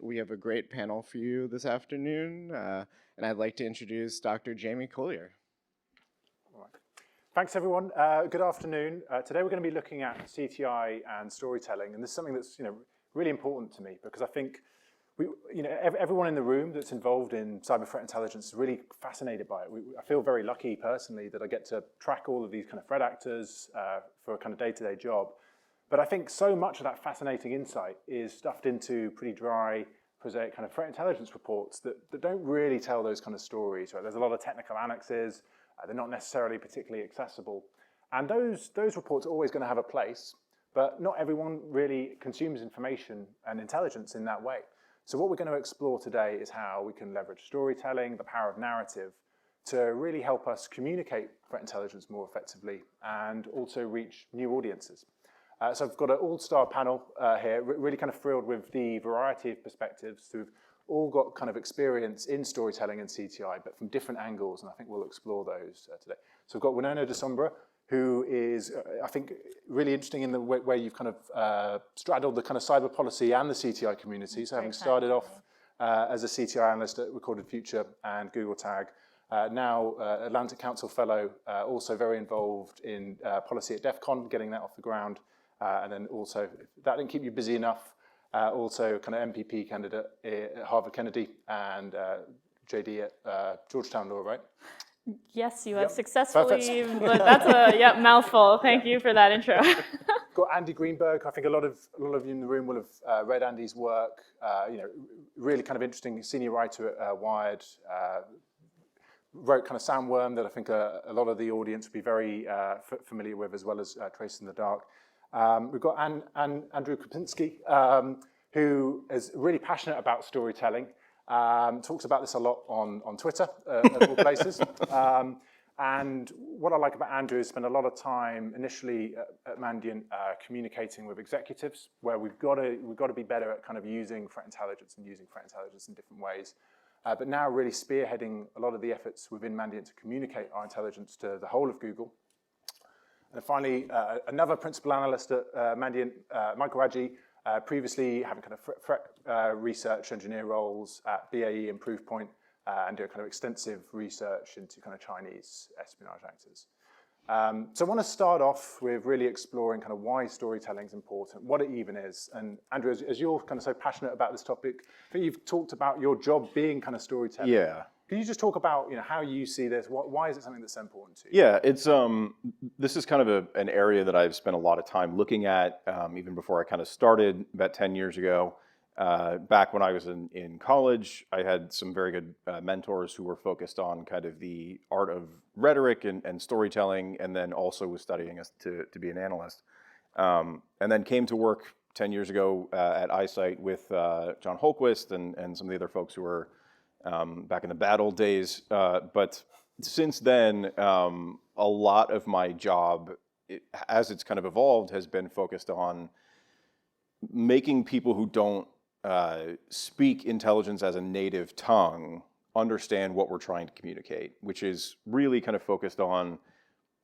we have a great panel for you this afternoon, and I'd like to introduce Dr. Jamie Collier. All right. Thanks, everyone. Good afternoon. Today we're going to be looking at CTI and storytelling, and this is something that's really important to me because I think everyone in the room that's involved in cyber threat intelligence is really fascinated by it. I feel very lucky personally that I get to track all of these kind of threat actors for a kind of day-to-day job. But I think so much of that fascinating insight is stuffed into pretty dry, prosaic kind of threat intelligence reports that don't really tell those kind of stories. Right? There's a lot of technical annexes. They're not necessarily particularly accessible. And those reports are always going to have a place, but not everyone really consumes information and intelligence in that way. So what we're going to explore today is how we can leverage storytelling, the power of narrative, to really help us communicate threat intelligence more effectively and also reach new audiences. So I've got an all-star panel here, really kind of thrilled with the variety of perspectives who've all got kind of experience in storytelling and CTI, but from different angles, and I think we'll explore those today. So we've got Winona de Sombra, who is, I think, really interesting in the way you've kind of straddled the kind of cyber policy and the CTI community. So having started off as a CTI analyst at Recorded Future and Google Tag, now Atlantic Council Fellow, also very involved in policy at DEF CON, getting that off the ground. And then also, if that didn't keep you busy enough, also kind of MPP candidate at Harvard Kennedy and JD at Georgetown Law, right? Yes, you have successfully, but that's a mouthful. Thank you for that intro. Got Andy Greenberg. I think a lot of you in the room will have read Andy's work. Really kind of interesting senior writer at Wired. Wrote kind of Sandworm that I think a lot of the audience would be very familiar with, as well as Trace in the Dark. We've got Andrew Kopinski, who is really passionate about storytelling. Talks about this a lot on Twitter, of all places. And what I like about Andrew is spend a lot of time initially at Mandiant communicating with executives, where we've got to be better at kind of using threat intelligence and using threat intelligence in different ways. But now really spearheading a lot of the efforts within Mandiant to communicate our intelligence to the whole of Google. And finally, another principal analyst at Mandiant, Michael Raji, previously having kind of threat research engineer roles at BAE and Proofpoint, and do a kind of extensive research into kind of Chinese espionage actors. So I want to start off with really exploring kind of why storytelling is important, what it even is. And Andrew, as you're kind of so passionate about this topic, I think you've talked about your job being kind of storytelling. Yeah. Can you just talk about how you see this? Why is it something that's so important to you? Yeah, it's this is kind of an area that I've spent a lot of time looking at, even before I kind of started about 10 years ago. Back when I was in college, I had some very good mentors who were focused on kind of the art of rhetoric and storytelling, and then also was studying to be an analyst. And then came to work 10 years ago at iSight with John Holquist and some of the other folks who were back in the bad old days. But since then, a lot of my job, as it's kind of evolved, has been focused on making people who don't speak intelligence as a native tongue understand what we're trying to communicate, which is really kind of focused on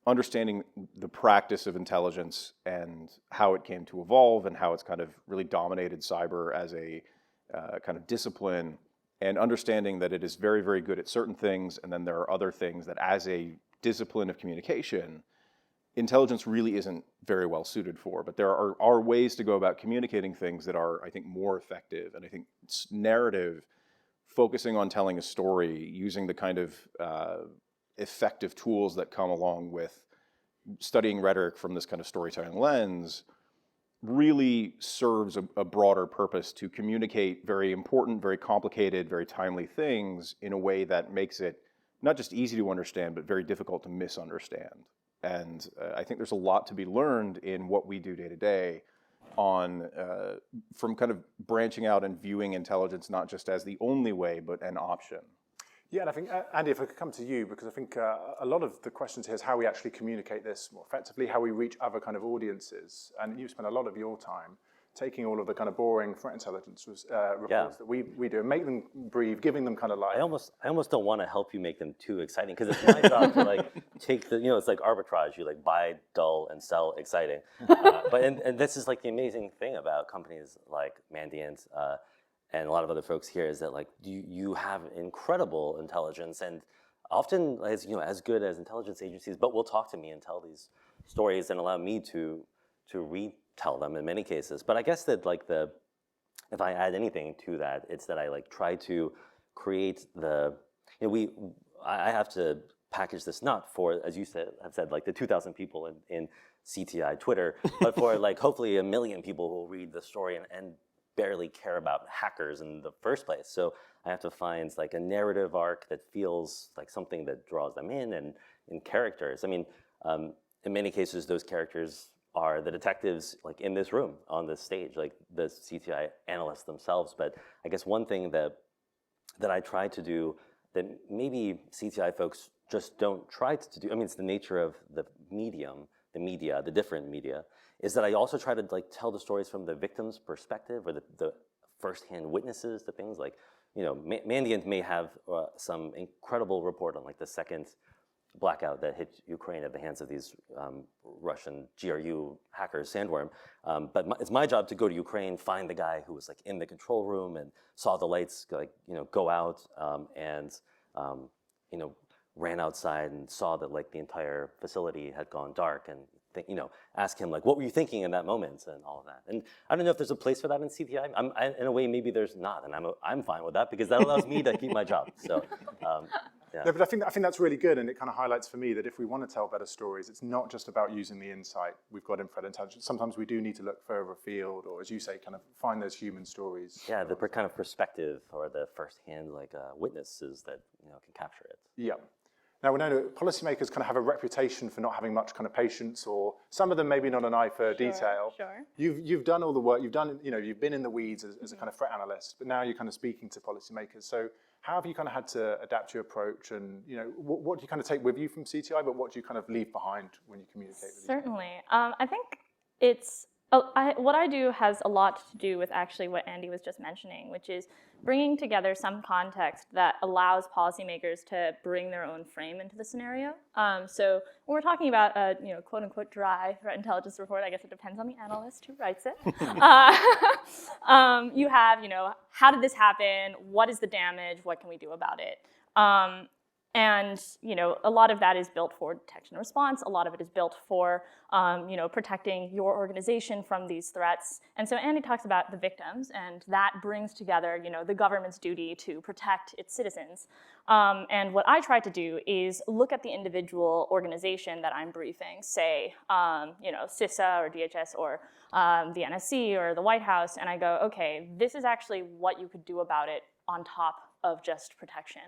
understanding the practice of intelligence and how it came to evolve and how it's kind of really dominated cyber as a kind of discipline, and understanding that it is very, very good at certain things, and then there are other things that as a discipline of communication, intelligence really isn't very well suited for. But there are ways to go about communicating things that are, I think, more effective. And I think narrative, focusing on telling a story, using the kind of effective tools that come along with studying rhetoric from this kind of storytelling lens, really serves a broader purpose to communicate very important, very complicated, very timely things in a way that makes it not just easy to understand, but very difficult to misunderstand. And I think there's a lot to be learned in what we do day to day on from kind of branching out and viewing intelligence not just as the only way, but an option. Yeah, and I think, Andy, if I could come to you, because I think a lot of the questions here is how we actually communicate this more effectively, how we reach other kind of audiences. And you spend a lot of your time taking all of the kind of boring threat intelligence reports that we do and make them breathe, giving them kind of life. I almost don't want to help you make them too exciting, because it's my job to like take the, it's like arbitrage. You like buy dull and sell exciting. And this is like the amazing thing about companies like Mandiant and a lot of other folks here is that like you have incredible intelligence and often as good as intelligence agencies, but will talk to me and tell these stories and allow me to retell them in many cases. But I guess that like if I add anything to that, it's that I like try to create I have to package this not for, as you have said, like the 2,000 people in CTI Twitter, but for like hopefully 1 million people who will read the story and barely care about hackers in the first place. So I have to find like a narrative arc that feels like something that draws them in characters. I mean, in many cases, those characters are the detectives like in this room on this stage, like the CTI analysts themselves. But I guess one thing that I try to do that maybe CTI folks just don't try to do, I mean, it's the nature of the medium, the different media, is that I also try to like tell the stories from the victim's perspective or the firsthand witnesses to things like, Mandiant may have some incredible report on like the second blackout that hit Ukraine at the hands of these Russian GRU hackers, Sandworm. But it's my job to go to Ukraine, find the guy who was like in the control room and saw the lights go out and ran outside and saw that like the entire facility had gone dark and ask him like, what were you thinking in that moment and all of that. And I don't know if there's a place for that in CTI. In a way, maybe there's not, and I'm fine with that because that allows me to keep my job. So. Yeah. No, but I think that's really good, and it kind of highlights for me that if we want to tell better stories, it's not just about using the insight we've got in threat intelligence. Sometimes we do need to look further afield, or as you say, kind of find those human stories. Yeah, the kind of perspective or the firsthand witnesses that can capture it. Yeah. Now we know that policymakers kind of have a reputation for not having much kind of patience, or some of them maybe not an eye for detail. Sure. You've done all the work. You've done you've been in the weeds as a kind of threat analyst, but now you're kind of speaking to policymakers. So how have you kind of had to adapt your approach, and what do you kind of take with you from CTI, but what do you kind of leave behind when you communicate with these people? Certainly. I think it's what I do has a lot to do with actually what Andy was just mentioning, which is bringing together some context that allows policymakers to bring their own frame into the scenario. So when we're talking about a quote unquote dry threat intelligence report, I guess it depends on the analyst who writes it. You have how did this happen? What is the damage? What can we do about it? And a lot of that is built for detection and response. A lot of it is built for protecting your organization from these threats. And so Andy talks about the victims, and that brings together the government's duty to protect its citizens. And what I try to do is look at the individual organization that I'm briefing, say CISA or DHS or the NSC or the White House, and I go, okay, this is actually what you could do about it on top of just protection.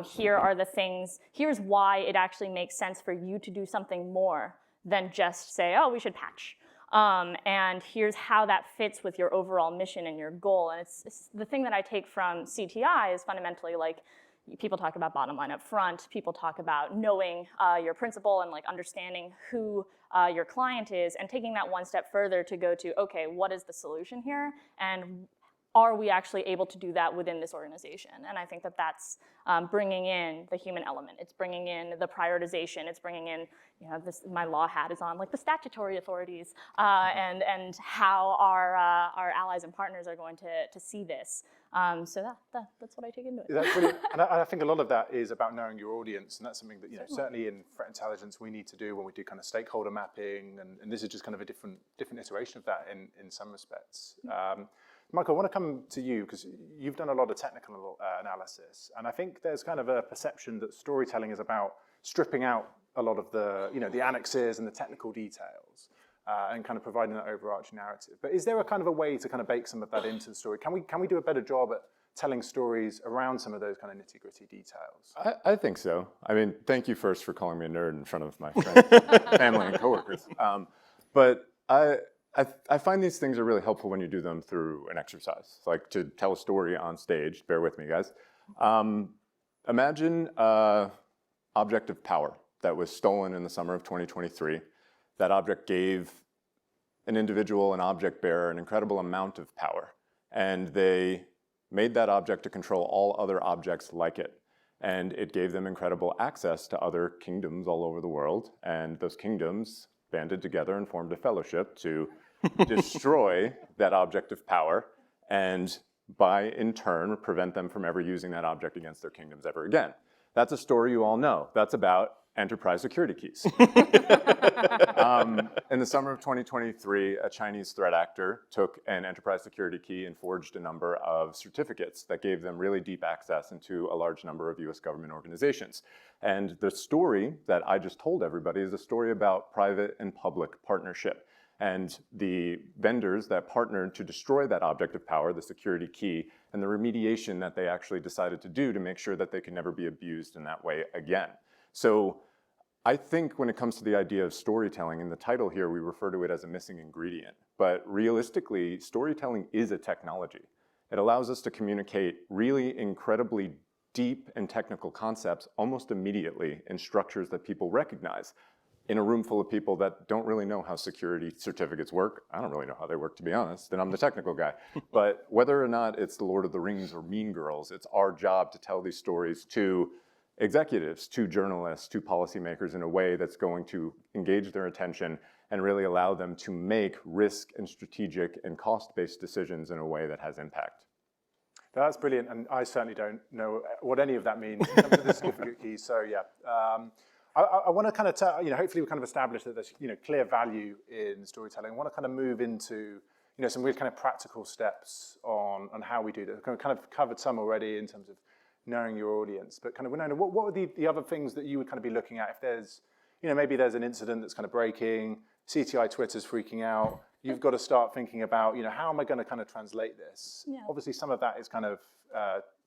Here are the things, here's why it actually makes sense for you to do something more than just say, oh, we should patch. And here's how that fits with your overall mission and your goal. And it's the thing that I take from CTI is fundamentally like, people talk about bottom line up front, people talk about knowing your principal and like understanding who your client is, and taking that one step further to go to, okay, what is the solution here? And are we actually able to do that within this organization? And I think that that's bringing in the human element. It's bringing in the prioritization. It's bringing in, my law hat is on, like the statutory authorities and how our allies and partners are going to see this. So that's what I take into it. That's brilliant. And I think a lot of that is about knowing your audience, and that's something that certainly in threat intelligence we need to do when we do kind of stakeholder mapping, and this is just kind of a different iteration of that in some respects. Michael, I want to come to you because you've done a lot of technical analysis, and I think there's kind of a perception that storytelling is about stripping out a lot of the the annexes and the technical details and kind of providing that overarching narrative. But is there a kind of a way to kind of bake some of that into the story? Can we do a better job at telling stories around some of those kind of nitty-gritty details? I think so. I mean, thank you first for calling me a nerd in front of my friends, family, and coworkers. But I find these things are really helpful when you do them through an exercise, like to tell a story on stage. Bear with me, guys. Imagine an object of power that was stolen in the summer of 2023. That object gave an individual, an object bearer, an incredible amount of power. And they made that object to control all other objects like it. And it gave them incredible access to other kingdoms all over the world. And those kingdoms banded together and formed a fellowship to destroy that object of power and by, in turn, prevent them from ever using that object against their kingdoms ever again. That's a story you all know. That's about enterprise security keys. In the summer of 2023, a Chinese threat actor took an enterprise security key and forged a number of certificates that gave them really deep access into a large number of US government organizations. And the story that I just told everybody is a story about private and public partnership. And the vendors that partnered to destroy that object of power, the security key, and the remediation that they actually decided to do to make sure that they could never be abused in that way again. So I think when it comes to the idea of storytelling, in the title here, we refer to it as a missing ingredient. But realistically, storytelling is a technology. It allows us to communicate really incredibly deep and technical concepts almost immediately in structures that people recognize. In a room full of people that don't really know how security certificates work. I don't really know how they work, to be honest, and I'm the technical guy. But whether or not it's The Lord of the Rings or Mean Girls, it's our job to tell these stories to executives, to journalists, to policymakers in a way that's going to engage their attention and really allow them to make risk and strategic and cost-based decisions in a way that has impact. That's brilliant, and I certainly don't know what any of that means in terms of the certificate keys, so yeah. I want to kind of tell, hopefully we kind of established that there's, clear value in storytelling. I want to kind of move into, some really kind of practical steps on how we do that. We've kind of covered some already in terms of knowing your audience, but kind of, Winona, what would the other things that you would kind of be looking at if there's, maybe there's an incident that's kind of breaking, CTI Twitter's freaking out, you've got to start thinking about, how am I going to kind of translate this? Yeah. Obviously, some of that is kind of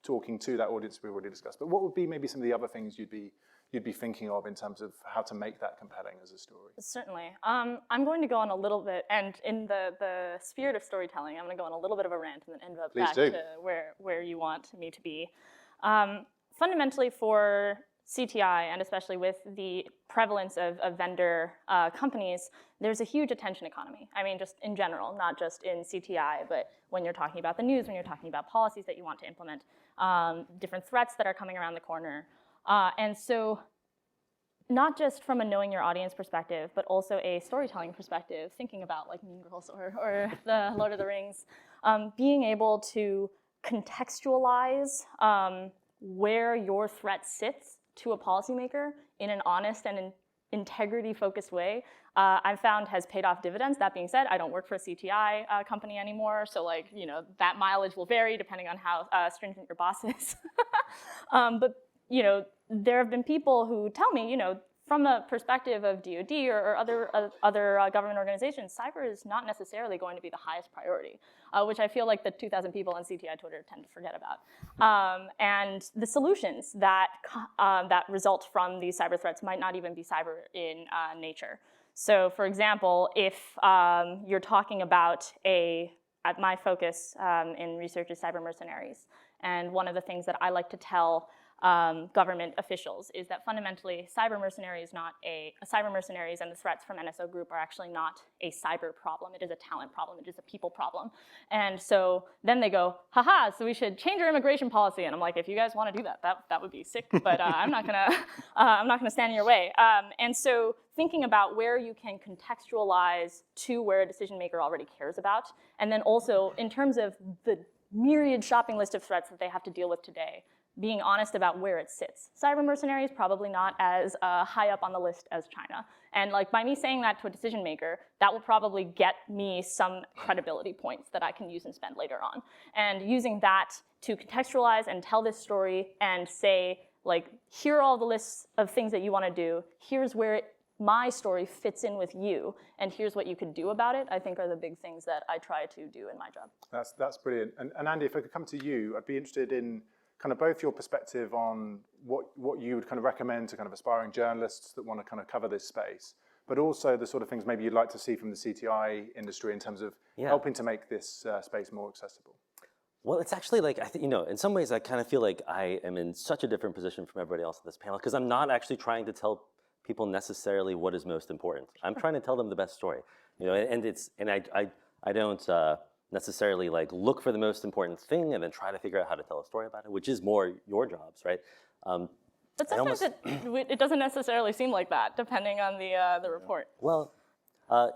talking to that audience we've already discussed, but what would be maybe some of the other things you'd be thinking of in terms of how to make that compelling as a story? Certainly. I'm going to go on a little bit, and in the spirit of storytelling, I'm going to go on a little bit of a rant and then end up back to where you want me to be. Fundamentally for CTI, and especially with the prevalence of vendor companies, there's a huge attention economy. I mean, just in general, not just in CTI, but when you're talking about the news, when you're talking about policies that you want to implement, different threats that are coming around the corner. And so not just from a knowing your audience perspective, but also a storytelling perspective, thinking about like Mean Girls or the Lord of the Rings, being able to contextualize where your threat sits to a policymaker in an honest and integrity-focused way, I've found has paid off dividends. That being said, I don't work for a CTI company anymore, so that mileage will vary depending on how stringent your boss is. But there have been people who tell me, from the perspective of DoD or other government organizations, cyber is not necessarily going to be the highest priority, which I feel like the 2,000 people on CTI Twitter tend to forget about. And the solutions that result from these cyber threats might not even be cyber in nature. So, for example, if you're talking about my focus in research is cyber mercenaries, and one of the things that I like to tell government officials is that fundamentally cyber mercenaries and the threats from NSO Group are actually not a cyber problem. It is a talent problem. It is a people problem. And so then they go, haha, so we should change our immigration policy. And I'm like, if you guys want to do that would be sick, but I'm not gonna stand in your way. And so thinking about where you can contextualize to where a decision maker already cares about, and then also in terms of the myriad shopping list of threats that they have to deal with today, being honest about where it sits. Cyber mercenaries probably not as high up on the list as China. And by me saying that to a decision maker, that will probably get me some credibility points that I can use and spend later on. And using that to contextualize and tell this story and say, here are all the lists of things that you want to do. Here's where my story fits in with you, and here's what you could do about it, I think are the big things that I try to do in my job. That's brilliant. And Andy, if I could come to you, I'd be interested in kind of both your perspective on what you would kind of recommend to kind of aspiring journalists that want to kind of cover this space, but also the sort of things maybe you'd like to see from the CTI industry in terms of helping to make this space more accessible. Well, it's actually in some ways I kind of feel like I am in such a different position from everybody else on this panel because I'm not actually trying to tell people necessarily what is most important. I'm trying to tell them the best story, and I don't necessarily look for the most important thing and then try to figure out how to tell a story about it, which is more your jobs, right? But sometimes it doesn't necessarily seem like that, depending on the report. Well,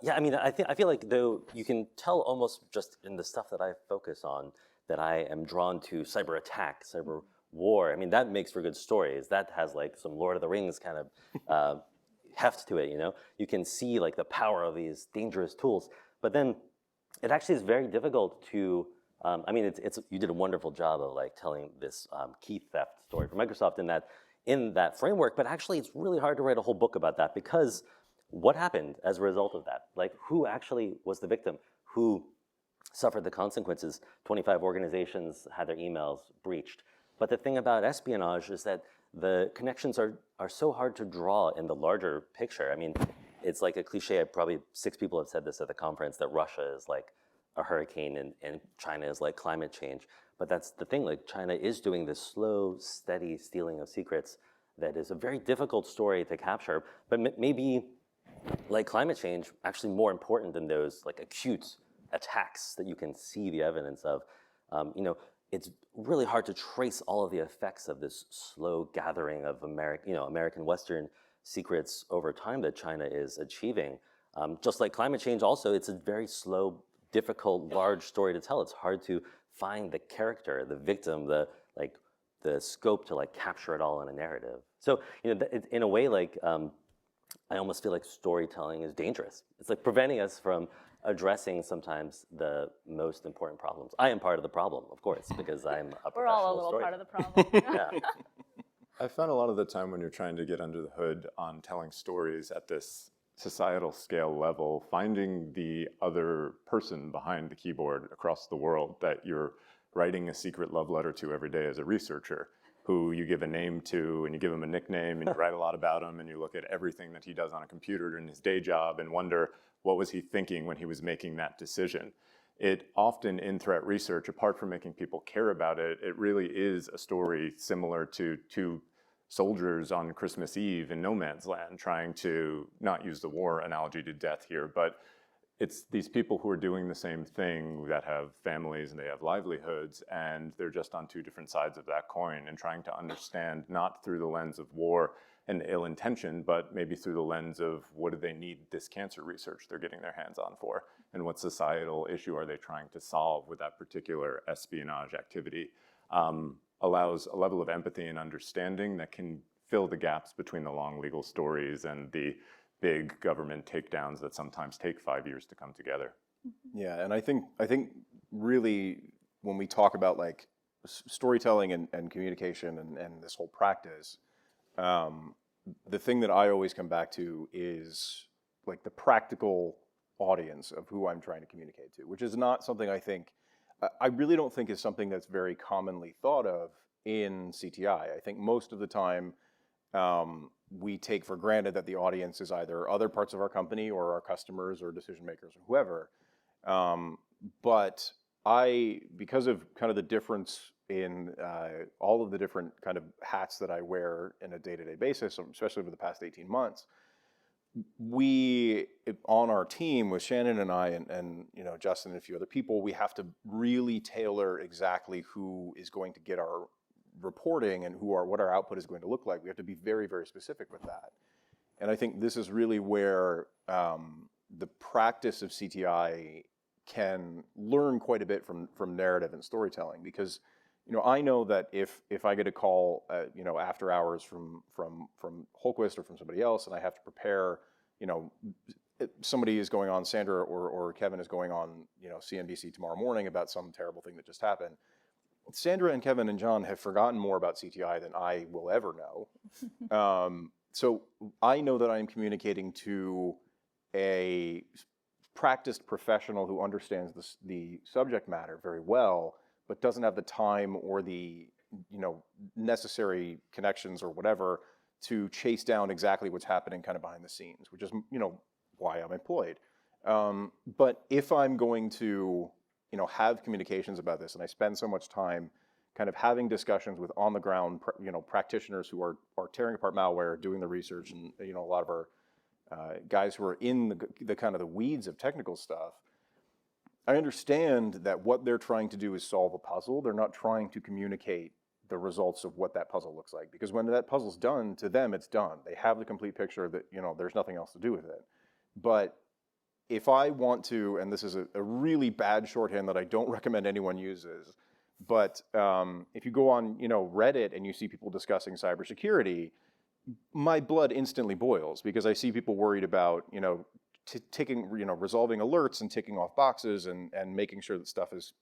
yeah, I mean, I feel like though you can tell almost just in the stuff that I focus on that I am drawn to cyber attack, cyber war. I mean, that makes for good stories. That has like some Lord of the Rings kind of heft to it, you know? You can see like the power of these dangerous tools. But then it actually is very difficult to, I mean, you did a wonderful job of like telling this key theft story for Microsoft in that framework, but actually it's really hard to write a whole book about that because what happened as a result of that? Like who actually was the victim? Who suffered the consequences? 25 organizations had their emails breached. But the thing about espionage is that the connections are so hard to draw in the larger picture. I mean, it's like a cliche, probably 6 people have said this at the conference, that Russia is like a hurricane and China is like climate change. But that's the thing, like China is doing this slow, steady stealing of secrets that is a very difficult story to capture, but maybe like climate change, actually more important than those like acute attacks that you can see the evidence of. You know, it's really hard to trace all of the effects of this slow gathering of American Western secrets over time that China is achieving. Just like climate change also, it's a very slow, difficult, large story to tell. It's hard to find the character, the victim, the scope to like capture it all in a narrative. So, you know, in a way, like, I almost feel like storytelling is dangerous. It's like preventing us from addressing sometimes the most important problems. I am part of the problem, of course, because I'm a We're professional all a little part of the problem. Yeah. I found a lot of the time when you're trying to get under the hood on telling stories at this societal scale level, finding the other person behind the keyboard across the world that you're writing a secret love letter to every day as a researcher, who you give a name to and you give him a nickname and you write a lot about him and you look at everything that he does on a computer in his day job and wonder what was he thinking when he was making that decision. It often in threat research, apart from making people care about it, it really is a story similar to two soldiers on Christmas Eve in no man's land trying to not use the war analogy to death here, but it's these people who are doing the same thing that have families and they have livelihoods, and they're just on two different sides of that coin and trying to understand not through the lens of war and ill intention, but maybe through the lens of what do they need this cancer research they're getting their hands on for, and what societal issue are they trying to solve with that particular espionage activity. Allows a level of empathy and understanding that can fill the gaps between the long legal stories and the big government takedowns that sometimes take 5 years to come together. Yeah, and I think really when we talk about like storytelling and communication and this whole practice, the thing that I always come back to is like the practical audience of who I'm trying to communicate to, which is not something I really don't think is something that's very commonly thought of in CTI. I think most of the time we take for granted that the audience is either other parts of our company or our customers or decision makers or whoever. But because of kind of the difference in all of the different kind of hats that I wear in a day-to-day basis, especially over the past 18 months, we on our team with Shannon and I and you know Justin and a few other people, we have to really tailor exactly who is going to get our reporting and what our output is going to look like. We have to be very, very specific with that. And I think this is really where the practice of CTI can learn quite a bit from narrative and storytelling, because you know I know that if I get a call you know after hours from Holquist or from somebody else and I have to prepare, you know, somebody is going on, Sandra or Kevin is going on, you know, CNBC tomorrow morning about some terrible thing that just happened. Sandra and Kevin and John have forgotten more about CTI than I will ever know. So I know that I'm communicating to a practiced professional who understands the subject matter very well, but doesn't have the time or the necessary connections or whatever to chase down exactly what's happening kind of behind the scenes, which is why I'm employed. But if I'm going to have communications about this, and I spend so much time kind of having discussions with on the ground practitioners who are tearing apart malware, doing the research, and a lot of our guys who are in the kind of the weeds of technical stuff, I understand that what they're trying to do is solve a puzzle. They're not trying to communicate the results of what that puzzle looks like, because when that puzzle's done, to them it's done. They have the complete picture that there's nothing else to do with it. But if I want to, and this is a really bad shorthand that I don't recommend anyone uses, But if you go on, Reddit and you see people discussing cybersecurity, my blood instantly boils because I see people worried about, resolving alerts and ticking off boxes and making sure that stuff is,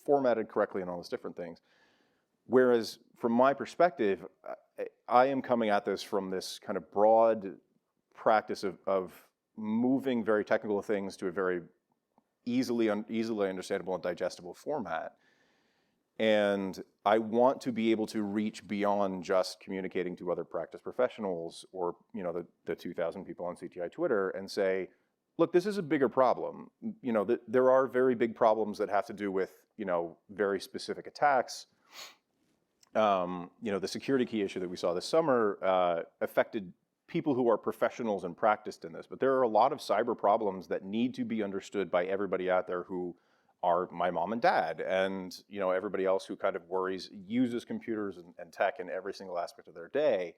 formatted correctly and all those different things. Whereas from my perspective, I am coming at this from this kind of broad practice of moving very technical things to a very easily understandable and digestible format. And I want to be able to reach beyond just communicating to other practice professionals or the 2,000 people on CTI Twitter and say, look, this is a bigger problem. There are very big problems that have to do with very specific attacks. The security key issue that we saw this summer affected people who are professionals and practiced in this, but there are a lot of cyber problems that need to be understood by everybody out there who are my mom and dad and everybody else who kind of uses computers and tech in every single aspect of their day.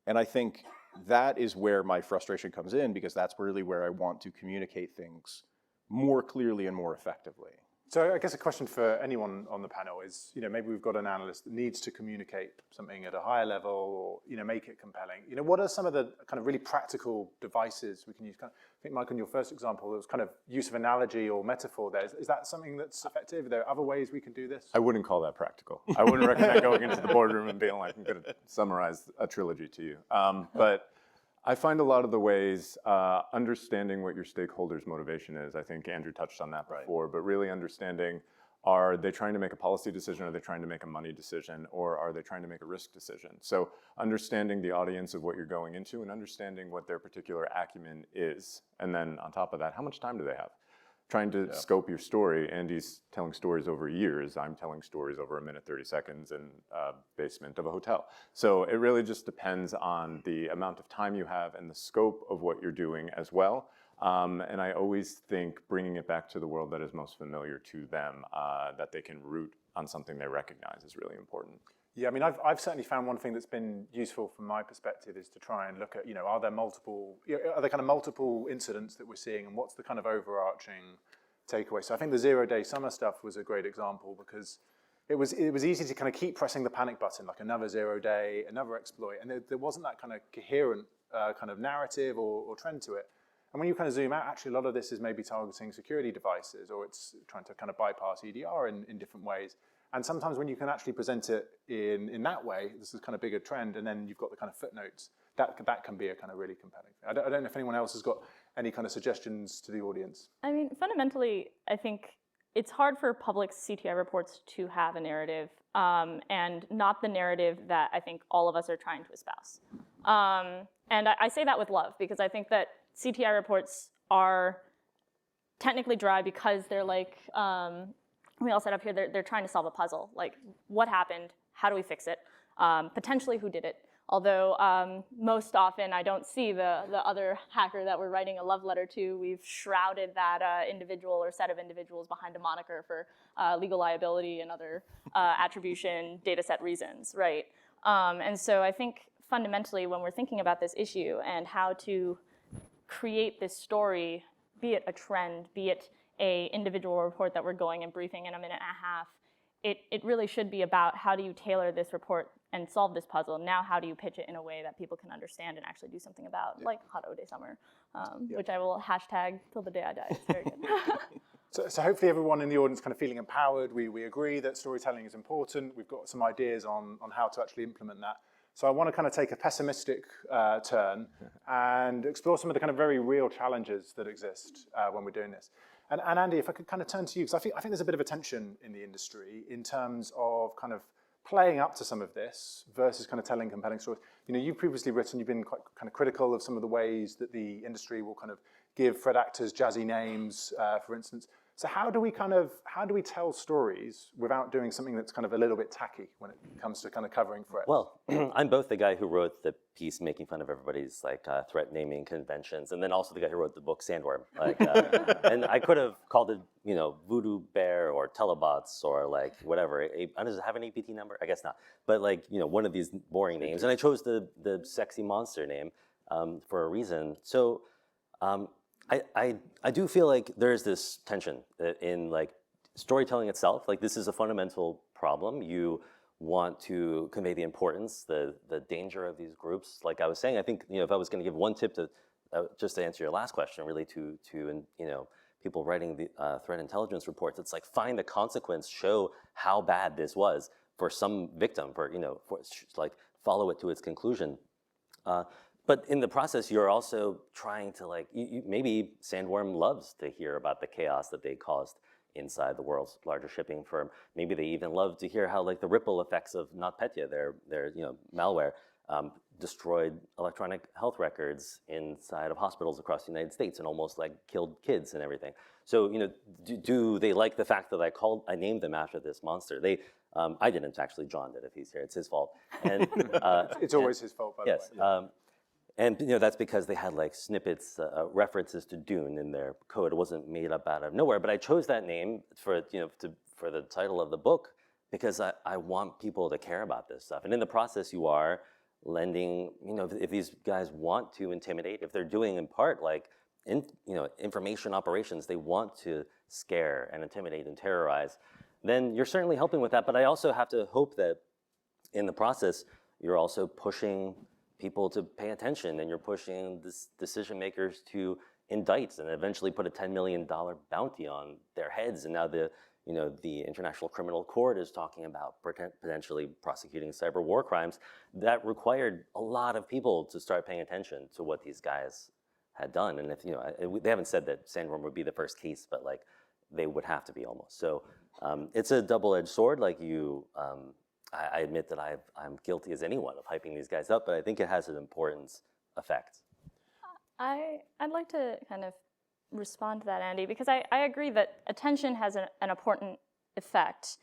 And I think that is where my frustration comes in, because that's really where I want to communicate things more clearly and more effectively. So I guess a question for anyone on the panel is, maybe we've got an analyst that needs to communicate something at a higher level or, make it compelling. What are some of the kind of really practical devices we can use? I think, Mike, on your first example, there was kind of use of analogy or metaphor there. Is that something that's effective? Are there other ways we can do this? I wouldn't call that practical. I wouldn't recommend going into the boardroom and being like, I'm going to summarize a trilogy to you. But I find a lot of the ways understanding what your stakeholders' motivation is. I think Andrew touched on that before, but really understanding, are they trying to make a policy decision? Are they trying to make a money decision? Or are they trying to make a risk decision? So understanding the audience of what you're going into and understanding what their particular acumen is. And then on top of that, how much time do they have? Trying to scope your story. Andy's telling stories over years. I'm telling stories over 1 minute, 30 seconds in a basement of a hotel. So it really just depends on the amount of time you have and the scope of what you're doing as well. And I always think bringing it back to the world that is most familiar to them, that they can root on something they recognize, is really important. Yeah, I mean, I've certainly found one thing that's been useful from my perspective is to try and look at, are there kind of multiple incidents that we're seeing, and what's the kind of overarching takeaway? So I think the 0-day summer stuff was a great example, because it was easy to kind of keep pressing the panic button, like another 0-day, another exploit, and there wasn't that kind of coherent kind of narrative or trend to it. And when you kind of zoom out, actually a lot of this is maybe targeting security devices, or it's trying to kind of bypass EDR in different ways. And sometimes when you can actually present it in that way, this is kind of bigger trend, and then you've got the kind of footnotes, that can be a kind of really compelling thing. I don't know if anyone else has got any kind of suggestions to the audience. I mean, fundamentally, I think it's hard for public CTI reports to have a narrative, and not the narrative that I think all of us are trying to espouse. And I say that with love, because I think that CTI reports are technically dry because they're like, we all set up here, they're trying to solve a puzzle. Like, what happened? How do we fix it? Potentially, who did it? Although most often I don't see the other hacker that we're writing a love letter to. We've shrouded that individual or set of individuals behind a moniker for legal liability and other attribution data set reasons, right? And so I think fundamentally when we're thinking about this issue and how to create this story, be it a trend, be it a individual report that we're going and briefing in 1.5 minutes, it really should be about how do you tailor this report and solve this puzzle. Now, how do you pitch it in a way that people can understand and actually do something about, like Hot O Day Summer, which I will hashtag till the day I die. It's very good. So hopefully everyone in the audience kind of feeling empowered. We agree that storytelling is important. We've got some ideas on how to actually implement that. So I want to kind of take a pessimistic turn and explore some of the kind of very real challenges that exist when we're doing this. And Andy, if I could kind of turn to you, because I think there's a bit of a tension in the industry in terms of kind of playing up to some of this versus kind of telling compelling stories. You've previously written, you've been quite kind of critical of some of the ways that the industry will kind of give threat actors jazzy names, for instance. So how do we tell stories without doing something that's kind of a little bit tacky when it comes to kind of covering threats? Well, I'm both the guy who wrote the piece making fun of everybody's threat naming conventions, and then also the guy who wrote the book Sandworm. And I could have called it, Voodoo Bear or Telebots or whatever. Does it have an APT number? I guess not. But one of these boring names, and I chose the sexy monster name for a reason. So. I do feel like there's this tension in storytelling itself, like this is a fundamental problem. You want to convey the importance, the danger of these groups. Like I was saying, I think, if I was going to give one tip to, just to answer your last question, really to people writing the threat intelligence reports, it's like find the consequence, show how bad this was for some victim, for like follow it to its conclusion. But in the process, you're also trying to maybe Sandworm loves to hear about the chaos that they caused inside the world's largest shipping firm. Maybe they even love to hear how the ripple effects of NotPetya, their malware, destroyed electronic health records inside of hospitals across the United States and almost killed kids and everything. So do they like the fact that I named them after this monster? I didn't actually. John did. If he's here, it's his fault. And it's always his fault, by the way. Yes. And that's because they had snippets, references to Dune in their code. It wasn't made up out of nowhere. But I chose that name for the title of the book because I want people to care about this stuff. And in the process, you are lending, if these guys want to intimidate, if they're doing in part information operations, they want to scare and intimidate and terrorize, then you're certainly helping with that. But I also have to hope that in the process, you're also pushing people to pay attention, and you're pushing decision makers to indict and eventually put a $10 million bounty on their heads. And now the International Criminal Court is talking about potentially prosecuting cyber war crimes. That required a lot of people to start paying attention to what these guys had done. And if they haven't said that Sandworm would be the first case, but they would have to be almost. So it's a double-edged sword. I admit that I'm guilty as anyone of hyping these guys up, but I think it has an important effect. I'd like to kind of respond to that, Andy, because I agree that attention has an important effect,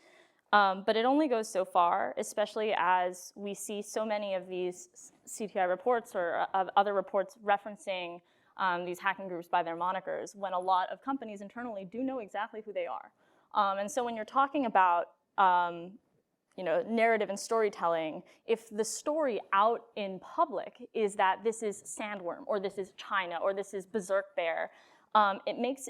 but it only goes so far, especially as we see so many of these CTI reports or other reports referencing these hacking groups by their monikers, when a lot of companies internally do know exactly who they are. And so when you're talking about narrative and storytelling, if the story out in public is that this is Sandworm, or this is China, or this is Berserk Bear, it makes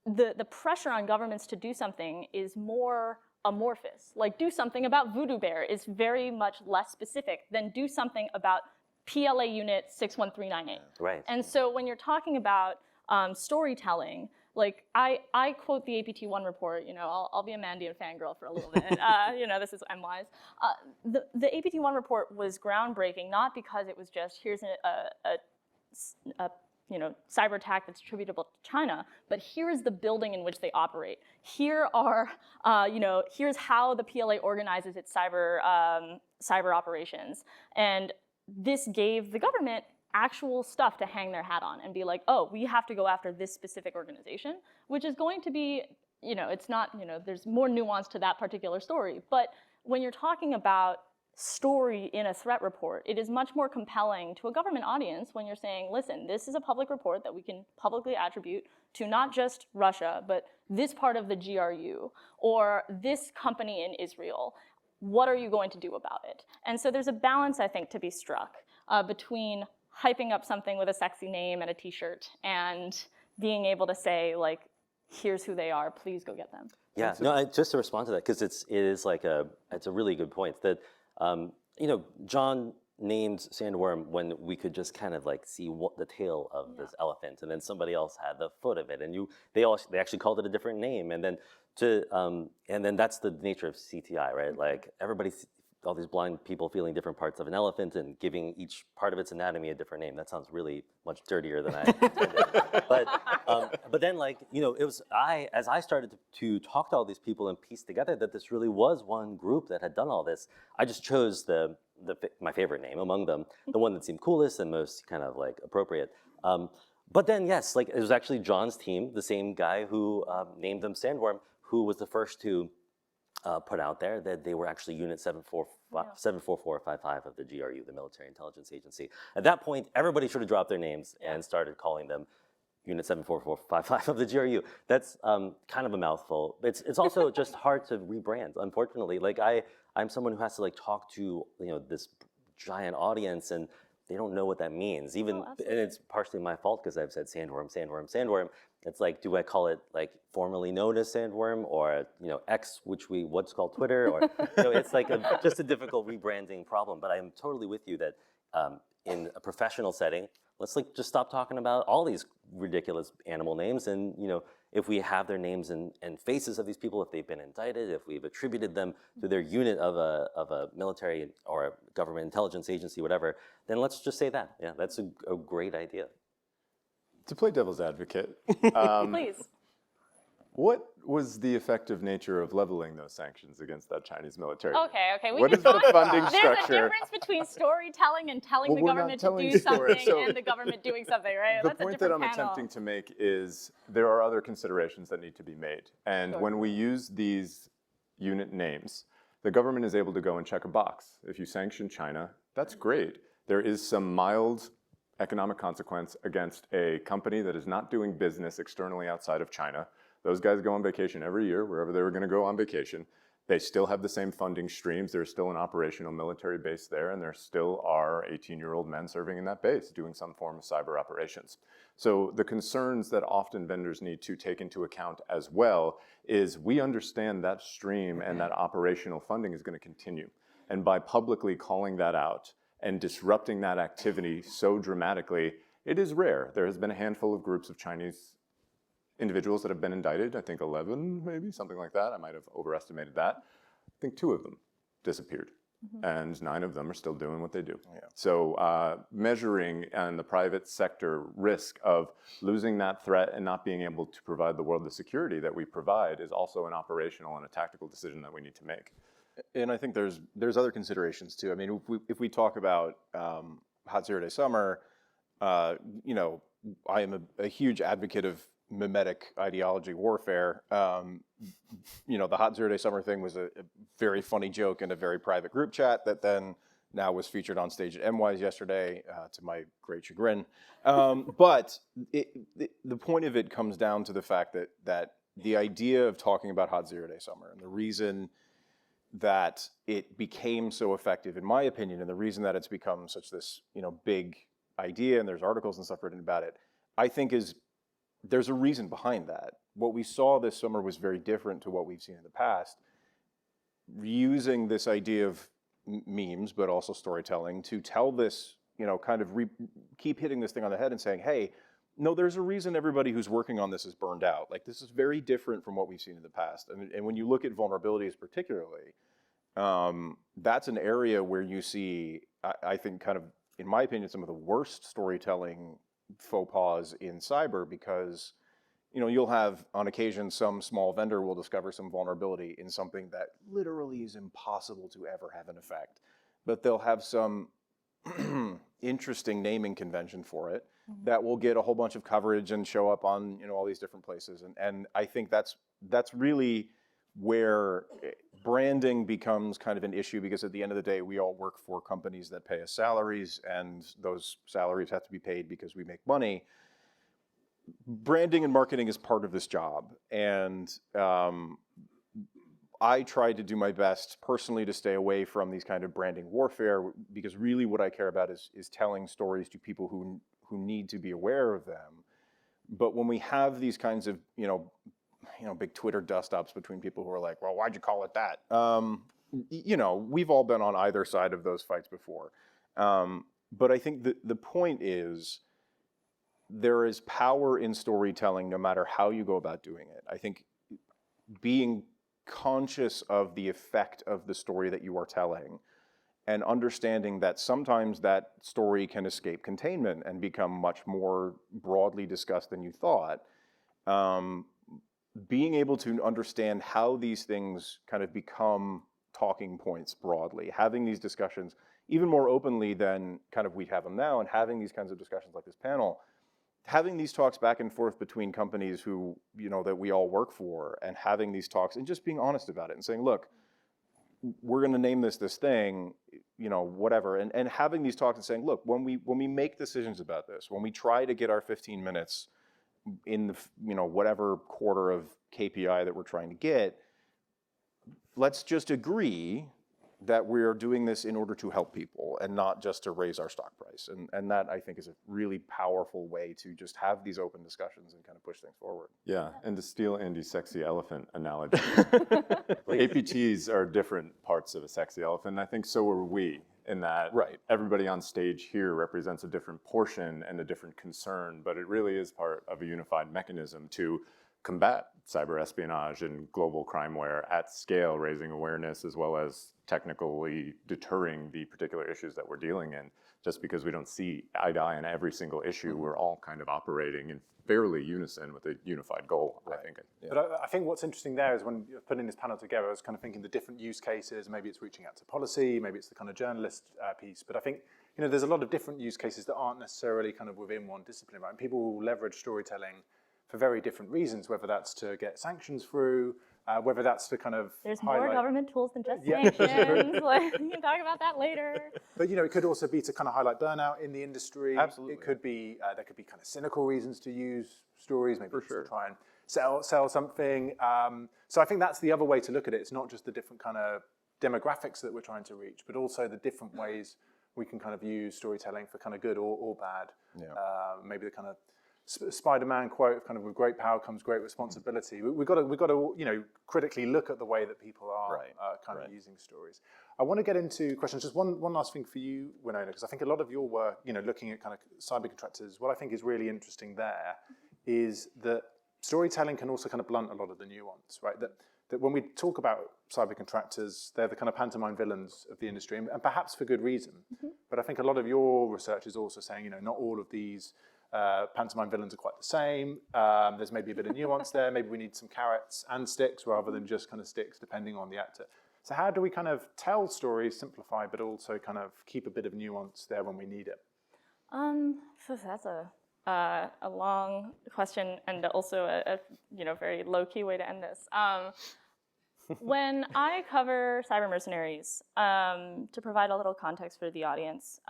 the pressure on governments to do something is more amorphous. Do something about Voodoo Bear is very much less specific than do something about PLA Unit 61398. Right. And so when you're talking about storytelling, I quote the APT1 report. I'll be a Mandian fangirl for a little bit. This is I'm wise. The APT1 report was groundbreaking, not because it was just here's a cyber attack that's attributable to China, but here is the building in which they operate. Here are here's how the PLA organizes its cyber operations, and this gave the government actual stuff to hang their hat on and be like, oh, we have to go after this specific organization, which is going to be, it's not, there's more nuance to that particular story. But when you're talking about story in a threat report, it is much more compelling to a government audience when you're saying, listen, this is a public report that we can publicly attribute to not just Russia, but this part of the GRU or this company in Israel. What are you going to do about it? And so there's a balance, I think, to be struck between hyping up something with a sexy name and a t-shirt and being able to say, here's who they are, please go get them. Yeah, no, just to respond to that, because it's a really good point that, John named Sandworm when we could just kind of see the tail of this elephant, and then somebody else had the foot of it, and they actually called it a different name, and then that's the nature of CTI, right? All these blind people feeling different parts of an elephant and giving each part of its anatomy a different name. That sounds really much dirtier than I intended. But then it was as I started to talk to all these people and piece together that this really was one group that had done all this, I just chose my favorite name among them, the one that seemed coolest and most kind of appropriate. But then yes, it was actually John's team, the same guy who named them Sandworm, who was the first to put out there that they were actually Unit 74455 of the GRU, the Military Intelligence Agency. At that point, everybody should have dropped their names and started calling them Unit 74455 of the GRU. That's kind of a mouthful. It's also just hard to rebrand, unfortunately. I'm someone who has to talk to this giant audience, and they don't know what that means. And it's partially my fault because I've said Sandworm, Sandworm, Sandworm, It's like, do I call it like formerly known as sandworm, or X, which we what's called Twitter, or it's like just a difficult rebranding problem. But I'm totally with you that in a professional setting, let's like just stop talking about all these ridiculous animal names, and if we have their names and faces of these people, if they've been indicted, if we've attributed them to their unit of a military or a government intelligence agency, whatever, then let's just say that. Yeah, that's a great idea. To play devil's advocate, Please. what was the effective nature of leveling those sanctions against that Chinese military? Okay, we What can is the talk. funding There's a structure? difference between storytelling and telling the Well, we're not government to telling do stories, something so- and the government doing something, right? The That's a point that different I'm panel. attempting to make is there are other considerations that need to be made. And Sure. when we use these unit names, the government is able to go and check a box. If you sanction China, that's great. There is some mild economic consequence against a company that is not doing business externally outside of China. Those guys go on vacation every year, wherever they were going to go on vacation. They still have the same funding streams. There's still an operational military base there, and there still are 18-year-old men serving in that base doing some form of cyber operations. So the concerns that often vendors need to take into account as well is we understand that stream and that operational funding is going to continue. And by publicly calling that out and disrupting that activity so dramatically, it is rare. There has been a handful of groups of Chinese individuals that have been indicted, I think 11 maybe, something like that. I might have overestimated that. I think 2 of them disappeared, and 9 of them are still doing what they do. Yeah. So measuring on the private sector risk of losing that threat and not being able to provide the world the security that we provide is also an operational and a tactical decision that we need to make. And I think there's other considerations too. I mean, if we talk about Hot Zero Day Summer, I am a huge advocate of mimetic ideology warfare. The Hot Zero Day Summer thing was a very funny joke in a very private group chat that then now was featured on stage at MWise yesterday, to my great chagrin. But the point of it comes down to the fact that the idea of talking about Hot Zero Day Summer and the reason that it became so effective, in my opinion, and the reason that it's become such this big idea, and there's articles and stuff written about it, I think there's a reason behind that. What we saw this summer was very different to what we've seen in the past. Using this idea of memes, but also storytelling, to tell this, keep hitting this thing on the head and saying, hey, no, there's a reason everybody who's working on this is burned out. Like, this is very different from what we've seen in the past. And when you look at vulnerabilities particularly, that's an area where you see, I think, kind of, in my opinion, some of the worst storytelling faux pas in cyber, because you'll have on occasion some small vendor will discover some vulnerability in something that literally is impossible to ever have an effect, but they'll have some interesting naming convention for it that will get a whole bunch of coverage and show up on all these different places. And I think that's really where branding becomes kind of an issue, because at the end of the day, we all work for companies that pay us salaries, and those salaries have to be paid because we make money. Branding and marketing is part of this job, and I try to do my best personally to stay away from these kind of branding warfare, because really what I care about is telling stories to people who need to be aware of them. But when we have these kinds of big Twitter dust-ups between people who are like, well, why'd you call it that? We've all been on either side of those fights before. But I think the point is, there is power in storytelling no matter how you go about doing it. I think being conscious of the effect of the story that you are telling, and understanding that sometimes that story can escape containment and become much more broadly discussed than you thought. Being able to understand how these things kind of become talking points broadly, having these discussions even more openly than kind of we have them now, and having these kinds of discussions like this panel, having these talks back and forth between companies who, that we all work for, and having these talks and just being honest about it and saying, look, we're going to name this thing, whatever. And having these talks and saying, look, when we make decisions about this, when we try to get our 15 minutes in the, whatever quarter of KPI that we're trying to get, let's just agree that we're doing this in order to help people and not just to raise our stock price. And that, I think, is a really powerful way to just have these open discussions and kind of push things forward. Yeah, and to steal Andy's sexy elephant analogy, APTs are different parts of a sexy elephant, and I think so are we, in that everybody on stage here represents a different portion and a different concern, but it really is part of a unified mechanism to combat cyber espionage and global crimeware at scale, raising awareness as well as technically deterring the particular issues that we're dealing in. Just because we don't see eye to eye on every single issue, we're all kind of operating in fairly unison with a unified goal, I think. Yeah. But I think what's interesting there is when you're putting this panel together, I was kind of thinking the different use cases, maybe it's reaching out to policy, maybe it's the kind of journalist piece, but I think there's a lot of different use cases that aren't necessarily kind of within one discipline, right? And people will leverage storytelling for very different reasons, whether that's to get sanctions through, whether that's to kind of There's highlight... more government tools than just sanctions. Like, we can talk about that later. But it could also be to kind of highlight burnout in the industry. Absolutely. It could be there could be kind of cynical reasons to use stories, maybe to try and sell something. So I think that's the other way to look at it. It's not just the different kind of demographics that we're trying to reach, but also the different ways we can kind of use storytelling for kind of good or bad. Yeah. Maybe the kind of Spider-Man quote, kind of with great power comes great responsibility. We've got to critically look at the way that people are kind of using stories. I want to get into questions. Just one last thing for you, Winona, because I think a lot of your work, looking at kind of cyber contractors, what I think is really interesting there is that storytelling can also kind of blunt a lot of the nuance, right? That when we talk about cyber contractors, they're the kind of pantomime villains of the industry, and perhaps for good reason. Mm-hmm. But I think a lot of your research is also saying, not all of these pantomime villains are quite the same. There's maybe a bit of nuance there. Maybe we need some carrots and sticks rather than just kind of sticks, depending on the actor. So how do we kind of tell stories, simplify, but also kind of keep a bit of nuance there when we need it? So that's a long question and also a very low-key way to end this. When I cover cyber mercenaries, to provide a little context for the audience,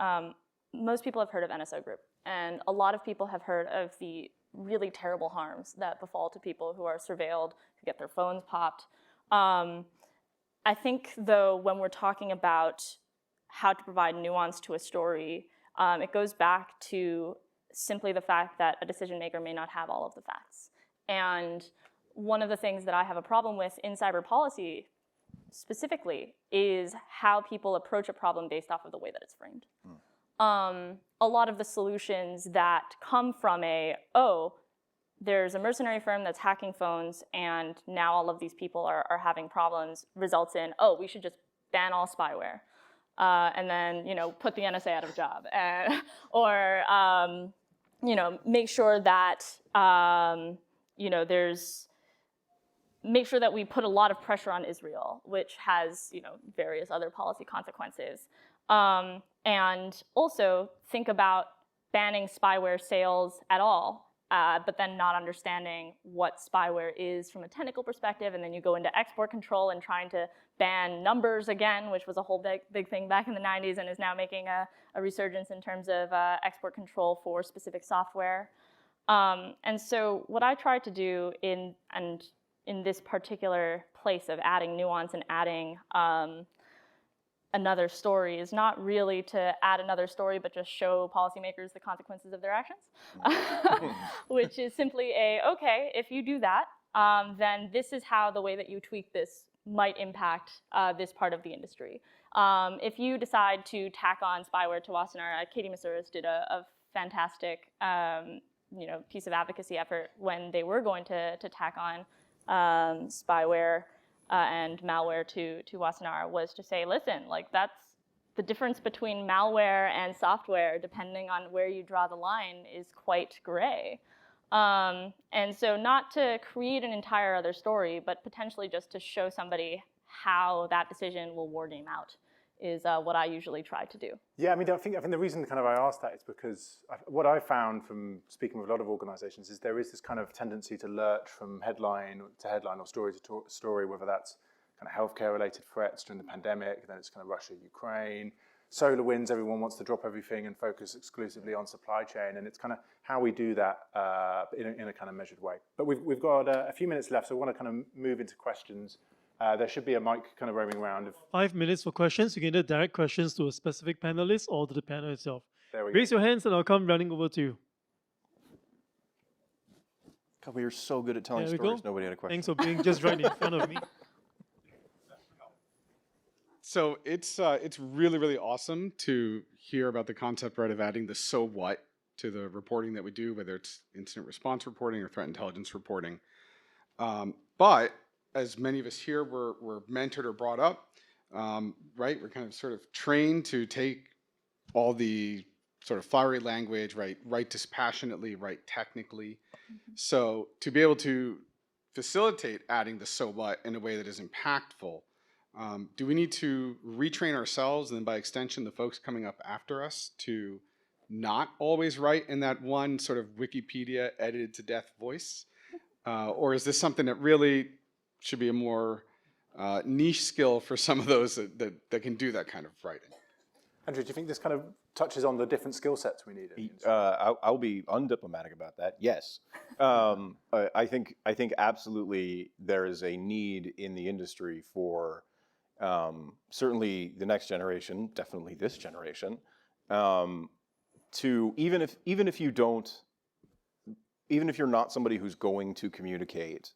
most people have heard of NSO Group. And a lot of people have heard of the really terrible harms that befall to people who are surveilled, who get their phones popped. I think, though, when we're talking about how to provide nuance to a story, it goes back to simply the fact that a decision maker may not have all of the facts. And one of the things that I have a problem with in cyber policy specifically is how people approach a problem based off of the way that it's framed. A lot of the solutions that come from there's a mercenary firm that's hacking phones and now all of these people are having problems results in, we should just ban all spyware. And then, put the NSA out of a job. Or, make sure that, make sure that we put a lot of pressure on Israel, which has, various other policy consequences. And also think about banning spyware sales at all, but then not understanding what spyware is from a technical perspective, and then you go into export control and trying to ban numbers again, which was a whole big thing back in the 90s and is now making a resurgence in terms of export control for specific software. And so what I tried to do in this particular place of adding nuance and adding another story is not really to add another story, but just show policymakers the consequences of their actions, which is simply okay, if you do that, then this is how the way that you tweak this might impact this part of the industry. If you decide to tack on spyware to Wassenaar, Katie Masuris did a fantastic piece of advocacy effort when they were going to tack on spyware and malware to Wassenaar, was to say, listen, that's the difference between malware and software, depending on where you draw the line, is quite gray. And so not to create an entire other story, but potentially just to show somebody how that decision will war game out is what I usually try to do. Yeah, I think the reason kind of I asked that is because what I found from speaking with a lot of organizations is there is this kind of tendency to lurch from headline to headline or story to story, whether that's kind of healthcare related threats during the pandemic, then it's kind of Russia, Ukraine, solar winds, everyone wants to drop everything and focus exclusively on supply chain, and it's kind of how we do that in a kind of measured way. But we've got a few minutes left, so I want to kind of move into questions. There should be a mic kind of roaming around. 5 minutes for questions. You can either direct questions to a specific panelist or to the panel itself. There we Raise go. your hands and I'll come running over to you. God, we are so good at telling There we stories. go. Nobody had a question. Thanks for being just right in front of me. So it's really awesome to hear about the concept, right, of adding the so what to the reporting that we do, whether it's incident response reporting or threat intelligence reporting. But as many of us here were mentored or brought up, right, we're kind of sort of trained to take all the sort of flowery language, right, write dispassionately, write technically. So to be able to facilitate adding the so what in a way that is impactful, do we need to retrain ourselves and then by extension the folks coming up after us to not always write in that one sort of Wikipedia edited to death voice? Or is this something that really should be a more niche skill for some of those that can do that kind of writing? Andrew, do you think this kind of touches on the different skill sets we need? I'll be undiplomatic about that. Yes, I think absolutely there is a need in the industry for certainly the next generation, definitely this generation, to even if you're not somebody who's going to communicate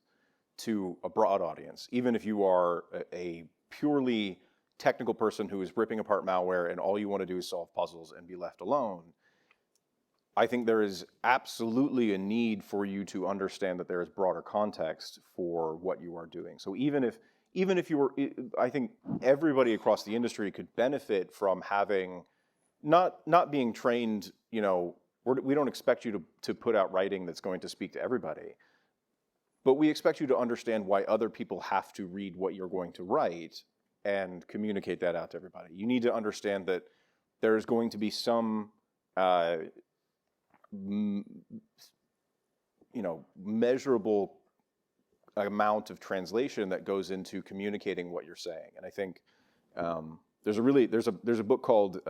to a broad audience, even if you are a purely technical person who is ripping apart malware and all you want to do is solve puzzles and be left alone, I think there is absolutely a need for you to understand that there is broader context for what you are doing. So even if you were, I think everybody across the industry could benefit from having, not being trained, we don't expect you to put out writing that's going to speak to everybody, but we expect you to understand why other people have to read what you're going to write and communicate that out to everybody. You need to understand that there's going to be some, measurable amount of translation that goes into communicating what you're saying. And I think there's a book called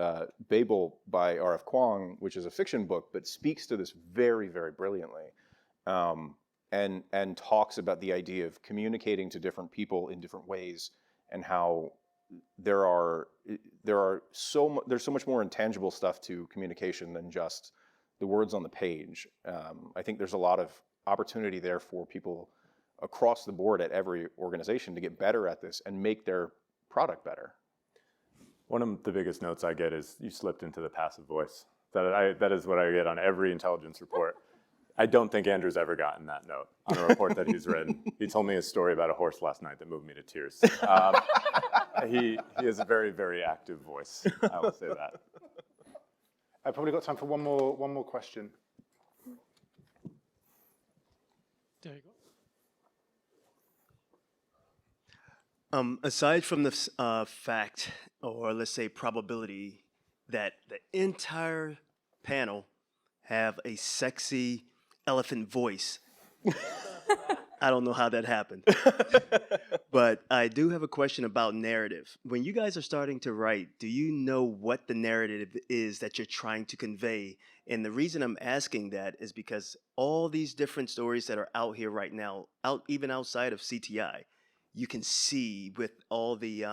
Babel by R.F. Kuang, which is a fiction book, but speaks to this very, very brilliantly, and talks about the idea of communicating to different people in different ways, and how there's so much more intangible stuff to communication than just the words on the page. I think there's a lot of opportunity there for people across the board at every organization to get better at this and make their product better. One of the biggest notes I get is you slipped into the passive voice. That is what I get on every intelligence report. I don't think Andrew's ever gotten that note on a report that he's written. He told me a story about a horse last night that moved me to tears. He has a very, very active voice. I will say that. I've probably got time for one more question. There you go. Aside from the fact, or let's say probability, that the entire panel have a sexy elephant voice, I don't know how that happened. But I do have a question about narrative. When you guys are starting to write, do you know what the narrative is that you're trying to convey? And the reason I'm asking that is because all these different stories that are out here right now, even outside of CTI, you can see with all the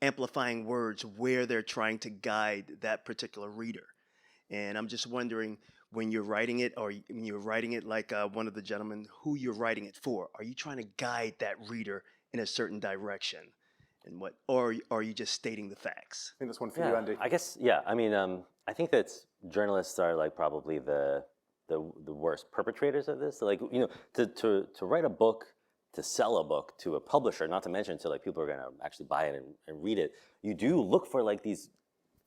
amplifying words where they're trying to guide that particular reader. And I'm just wondering, when you're writing it, or when you're writing it like one of the gentlemen, who you're writing it for? Are you trying to guide that reader in a certain direction? And or are you just stating the facts? I think that's one for you, Andy. I guess, yeah. I mean, I think that journalists are like probably the worst perpetrators of this. So like, to write a book, to sell a book to a publisher, not to mention to like people who are going to actually buy it and read it, you do look for like these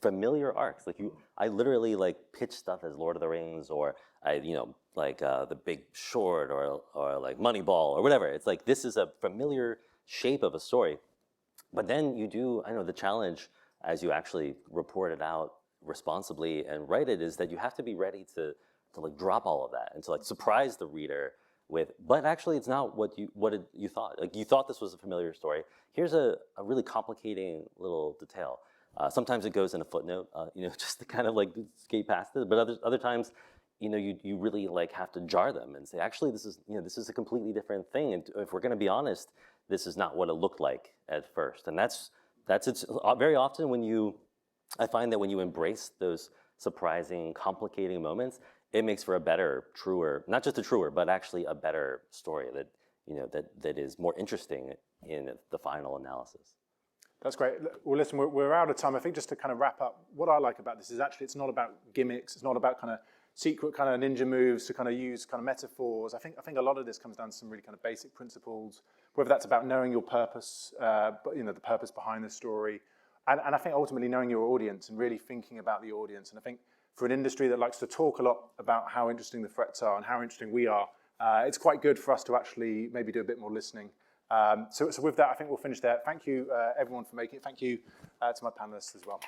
familiar arcs. Like I literally like pitch stuff as Lord of the Rings, or The Big Short, or like Moneyball, or whatever. It's like, this is a familiar shape of a story. But then the challenge as you actually report it out responsibly and write it is that you have to be ready to like drop all of that and to like surprise the reader with, but actually it's not what you thought. Like, you thought this was a familiar story. Here's a really complicating little detail. Sometimes it goes in a footnote, just to kind of like skate past it. But other times, you really like have to jar them and say, actually, this is a completely different thing. And if we're going to be honest, this is not what it looked like at first. And that's it's very often I find that when you embrace those surprising, complicating moments, it makes for a better, truer, not just a truer, but actually a better story that is more interesting in the final analysis. That's great. Well, listen, we're out of time. I think just to kind of wrap up, what I like about this is actually it's not about gimmicks. It's not about kind of secret kind of ninja moves to kind of use kind of metaphors. I think a lot of this comes down to some really kind of basic principles, whether that's about knowing your purpose, but the purpose behind the story, and I think ultimately knowing your audience and really thinking about the audience. And I think for an industry that likes to talk a lot about how interesting the threats are and how interesting we are, it's quite good for us to actually maybe do a bit more listening. So with that, I think we'll finish there. Thank you, everyone, for making it. Thank you to my panelists as well.